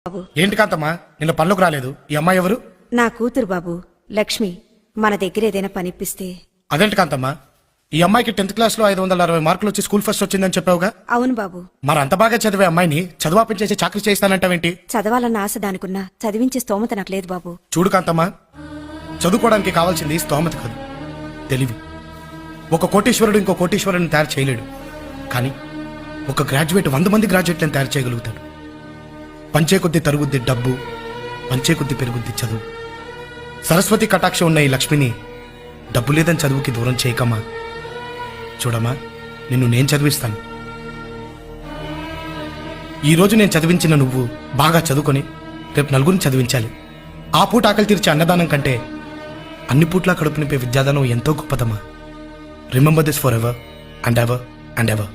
బాబు. ఏంటి కాంతమ్మా నిన్న పనులకు రాలేదు? ఈ అమ్మాయి ఎవరు? నా కూతురు బాబు, లక్ష్మి. మన దగ్గర ఏదైనా పనిపిస్తే. అదేంటి కాంతమ్మా, ఈ అమ్మాయికి 10th క్లాస్ లో 560 మార్కులు వచ్చి స్కూల్ ఫస్ట్ వచ్చిందని చెప్పావుగా? అవును బాబు. మరి అంత బాగా చదివే అమ్మాయిని చదువాపించేసి చాకరీ చేయిస్తానంటావేంటి? చదవాలన్న ఆశ దానికున్నా చదివించే స్తోమత నాకు లేదు బాబు. చూడు కాంతమ్మా, చదువుకోవడానికి కావాల్సింది స్తోమత కాదు, తెలివి. ఒక కోటీశ్వరుడు ఇంకో కోటీశ్వరుడిని తయారు చేయలేడు, కానీ ఒక గ్రాడ్యుయేట్ 100 మంది గ్రాడ్యుయేట్లను తయారు చేయగలుగుతాడు. పంచే కొద్ది తరుగుద్ది డబ్బు, పంచే కొద్ది పెరుగుద్ది చదువు. సరస్వతి కటాక్షం ఉన్న ఈ లక్ష్మిని డబ్బు లేదని చదువుకి దూరం చేయకమ్మా. చూడమ్మా, నిన్ను నేను చదివిస్తాను. ఈరోజు నేను చదివించిన నువ్వు బాగా చదువుకొని రేపు నలుగురిని చదివించాలి. ఆ పూట ఆకలి తీర్చే అన్నదానం కంటే అన్ని పూట్లా కడుపు నింపే విద్యాదానం ఎంతో గొప్పదమ్మా. Remember this forever and ever and ever.